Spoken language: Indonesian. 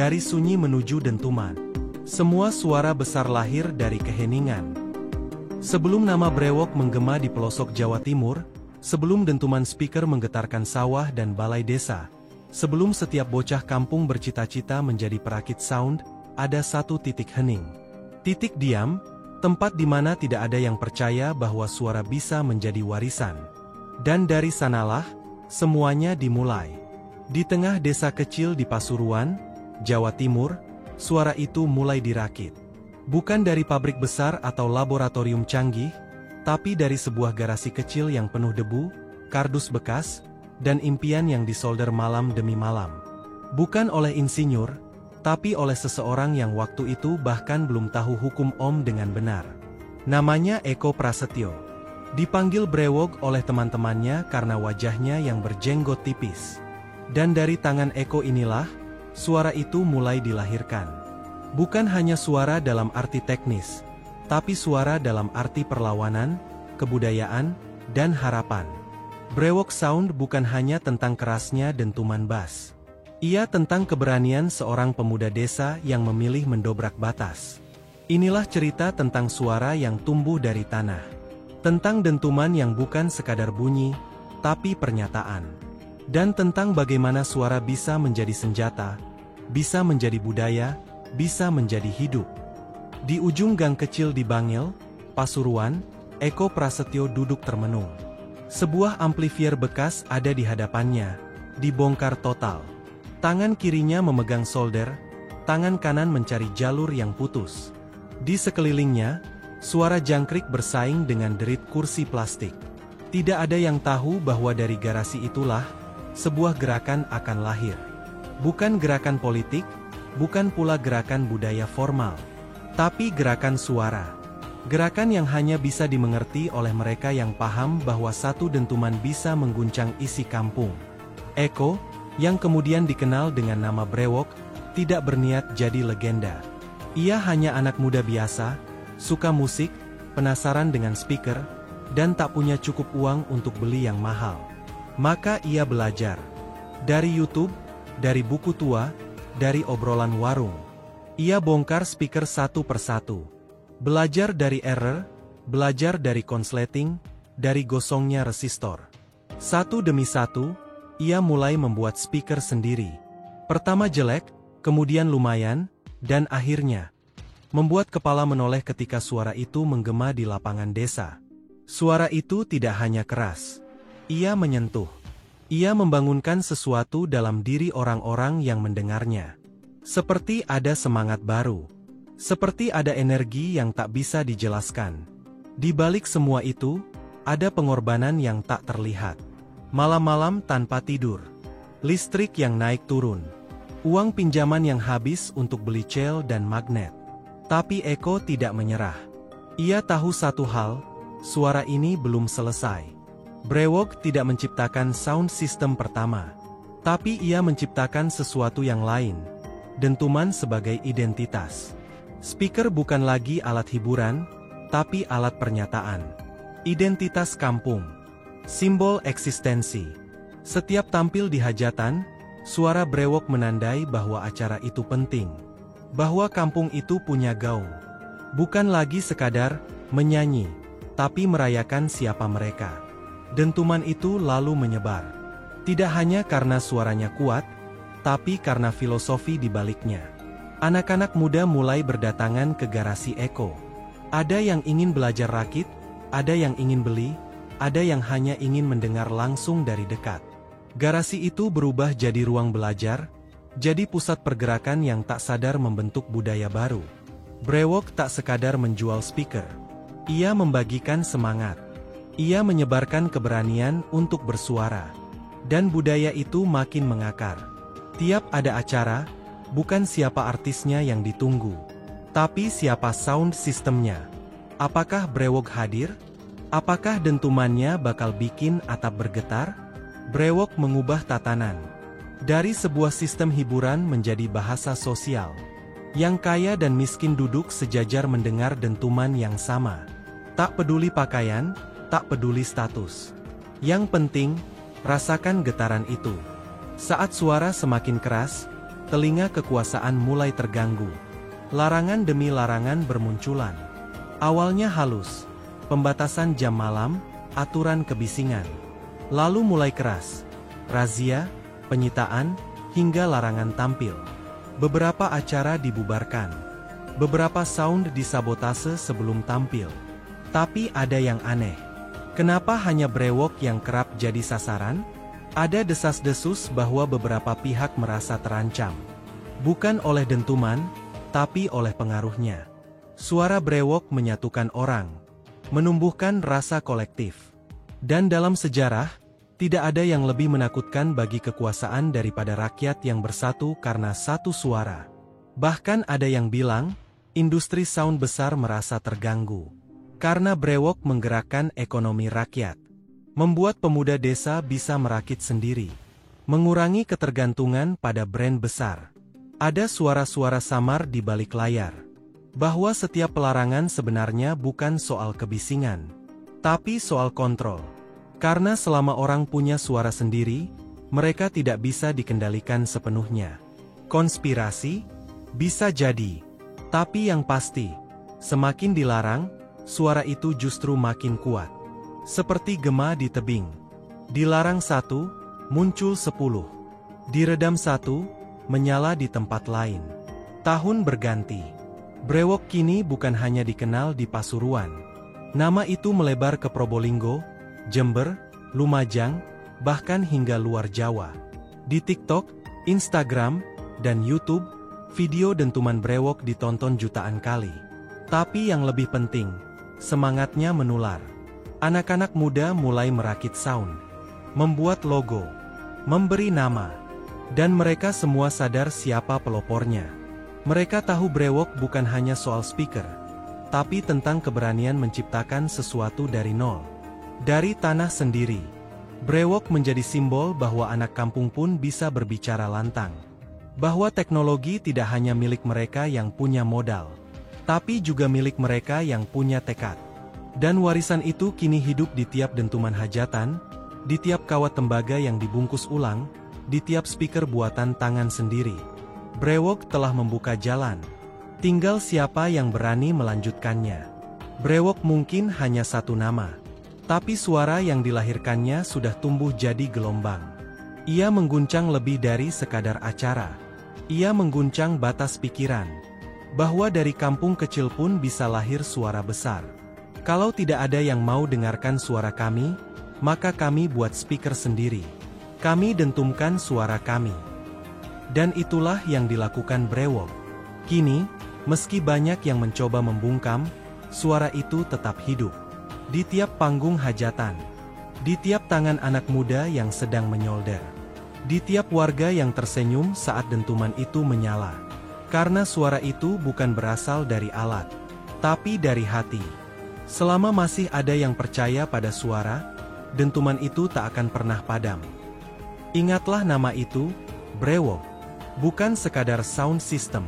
Dari sunyi menuju dentuman. Semua suara besar lahir dari keheningan. Sebelum nama brewok menggema di pelosok Jawa Timur, sebelum dentuman speaker menggetarkan sawah dan balai desa, sebelum setiap bocah kampung bercita-cita menjadi perakit sound, ada satu titik hening. Titik diam, tempat di mana tidak ada yang percaya bahwa suara bisa menjadi warisan. Dan dari sanalah, semuanya dimulai. Di tengah desa kecil di Pasuruan, Jawa Timur, suara itu mulai dirakit. Bukan dari pabrik besar atau laboratorium canggih, tapi dari sebuah garasi kecil yang penuh debu, kardus bekas, dan impian yang disolder malam demi malam. Bukan oleh insinyur, tapi oleh seseorang yang waktu itu bahkan belum tahu hukum Om dengan benar. Namanya Eko Prasetyo. Dipanggil brewok oleh teman-temannya karena wajahnya yang berjenggot tipis. Dan dari tangan Eko inilah, suara itu mulai dilahirkan. Bukan hanya suara dalam arti teknis, tapi suara dalam arti perlawanan, kebudayaan, dan harapan. Brewok sound bukan hanya tentang kerasnya dentuman bass. Ia tentang keberanian seorang pemuda desa yang memilih mendobrak batas. Inilah cerita tentang suara yang tumbuh dari tanah. Tentang dentuman yang bukan sekadar bunyi, tapi pernyataan. Dan tentang bagaimana suara bisa menjadi senjata, bisa menjadi budaya, bisa menjadi hidup. Di ujung gang kecil di Bangil, Pasuruan, Eko Prasetyo duduk termenung. Sebuah amplifier bekas ada di hadapannya, dibongkar total. Tangan kirinya memegang solder, tangan kanan mencari jalur yang putus. Di sekelilingnya, suara jangkrik bersaing dengan derit kursi plastik. Tidak ada yang tahu bahwa dari garasi itulah, sebuah gerakan akan lahir. Bukan gerakan politik, bukan pula gerakan budaya formal, tapi gerakan suara. Gerakan yang hanya bisa dimengerti oleh mereka yang paham bahwa satu dentuman bisa mengguncang isi kampung. Eko, yang kemudian dikenal dengan nama brewok, tidak berniat jadi legenda. Ia hanya anak muda biasa, suka musik, penasaran dengan speaker, dan tak punya cukup uang untuk beli yang mahal. Maka ia belajar. Dari YouTube, dari buku tua, dari obrolan warung. Ia bongkar speaker satu persatu. Belajar dari error, belajar dari konsleting, dari gosongnya resistor. Satu demi satu, ia mulai membuat speaker sendiri. Pertama jelek, kemudian lumayan, dan akhirnya membuat kepala menoleh ketika suara itu menggema di lapangan desa. Suara itu tidak hanya keras. Ia menyentuh. Ia membangunkan sesuatu dalam diri orang-orang yang mendengarnya. Seperti ada semangat baru. Seperti ada energi yang tak bisa dijelaskan. Di balik semua itu, ada pengorbanan yang tak terlihat. Malam-malam tanpa tidur. Listrik yang naik turun. Uang pinjaman yang habis untuk beli cel dan magnet. Tapi Eko tidak menyerah. Ia tahu satu hal, suara ini belum selesai. Brewok tidak menciptakan sound system pertama. Tapi ia menciptakan sesuatu yang lain. Dentuman sebagai identitas. Speaker bukan lagi alat hiburan, tapi alat pernyataan. Identitas kampung. Simbol eksistensi. Setiap tampil di hajatan, suara brewok menandai bahwa acara itu penting. Bahwa kampung itu punya gaung. Bukan lagi sekadar menyanyi, tapi merayakan siapa mereka. Dentuman itu lalu menyebar. Tidak hanya karena suaranya kuat, tapi karena filosofi di baliknya. Anak-anak muda mulai berdatangan ke garasi Eko. Ada yang ingin belajar rakit, ada yang ingin beli, ada yang hanya ingin mendengar langsung dari dekat. Garasi itu berubah jadi ruang belajar, jadi pusat pergerakan yang tak sadar membentuk budaya baru. Brewok tak sekadar menjual speaker. Ia membagikan semangat. Ia menyebarkan keberanian untuk bersuara. Dan budaya itu makin mengakar. Tiap ada acara, bukan siapa artisnya yang ditunggu, tapi siapa sound sistemnya. Apakah brewok hadir? Apakah dentumannya bakal bikin atap bergetar? Brewok mengubah tatanan. Dari sebuah sistem hiburan menjadi bahasa sosial. Yang kaya dan miskin duduk sejajar mendengar dentuman yang sama. Tak peduli pakaian, tak peduli status. Yang penting, rasakan getaran itu. Saat suara semakin keras, telinga kekuasaan mulai terganggu. Larangan demi larangan bermunculan. Awalnya halus, pembatasan jam malam, aturan kebisingan. Lalu mulai keras, razia, penyitaan, hingga larangan tampil. Beberapa acara dibubarkan. Beberapa sound disabotase sebelum tampil. Tapi ada yang aneh. Kenapa hanya brewok yang kerap jadi sasaran? Ada desas-desus bahwa beberapa pihak merasa terancam. Bukan oleh dentuman, tapi oleh pengaruhnya. Suara brewok menyatukan orang, menumbuhkan rasa kolektif. Dan dalam sejarah, tidak ada yang lebih menakutkan bagi kekuasaan daripada rakyat yang bersatu karena satu suara. Bahkan ada yang bilang, industri sound besar merasa terganggu. Karena brewok menggerakkan ekonomi rakyat. Membuat pemuda desa bisa merakit sendiri. Mengurangi ketergantungan pada brand besar. Ada suara-suara samar di balik layar. Bahwa setiap pelarangan sebenarnya bukan soal kebisingan. Tapi soal kontrol. Karena selama orang punya suara sendiri, mereka tidak bisa dikendalikan sepenuhnya. Konspirasi? Bisa jadi. Tapi yang pasti, semakin dilarang, suara itu justru makin kuat. Seperti gema di tebing. Dilarang satu, muncul 10. Diredam satu, menyala di tempat lain. Tahun berganti. Brewok kini bukan hanya dikenal di Pasuruan. Nama itu melebar ke Probolinggo, Jember, Lumajang, bahkan hingga luar Jawa. Di TikTok, Instagram, dan YouTube, video dentuman brewok ditonton jutaan kali. Tapi yang lebih penting, semangatnya menular. Anak-anak muda mulai merakit sound, membuat logo, memberi nama, dan mereka semua sadar siapa pelopornya. Mereka tahu brewok bukan hanya soal speaker, tapi tentang keberanian menciptakan sesuatu dari nol. Dari tanah sendiri, brewok menjadi simbol bahwa anak kampung pun bisa berbicara lantang. Bahwa teknologi tidak hanya milik mereka yang punya modal, tapi juga milik mereka yang punya tekad. Dan warisan itu kini hidup di tiap dentuman hajatan, di tiap kawat tembaga yang dibungkus ulang, di tiap speaker buatan tangan sendiri. Brewok telah membuka jalan. Tinggal siapa yang berani melanjutkannya. Brewok mungkin hanya satu nama. Tapi suara yang dilahirkannya sudah tumbuh jadi gelombang. Ia mengguncang lebih dari sekadar acara. Ia mengguncang batas pikiran. Bahwa dari kampung kecil pun bisa lahir suara besar. Kalau tidak ada yang mau dengarkan suara kami, maka kami buat speaker sendiri. Kami dentumkan suara kami. Dan itulah yang dilakukan brewok. Kini, meski banyak yang mencoba membungkam, suara itu tetap hidup. Di tiap panggung hajatan. Di tiap tangan anak muda yang sedang menyolder. Di tiap warga yang tersenyum saat dentuman itu menyala. Karena suara itu bukan berasal dari alat, tapi dari hati. Selama masih ada yang percaya pada suara, dentuman itu tak akan pernah padam. Ingatlah nama itu, brewok. Bukan sekadar sound system.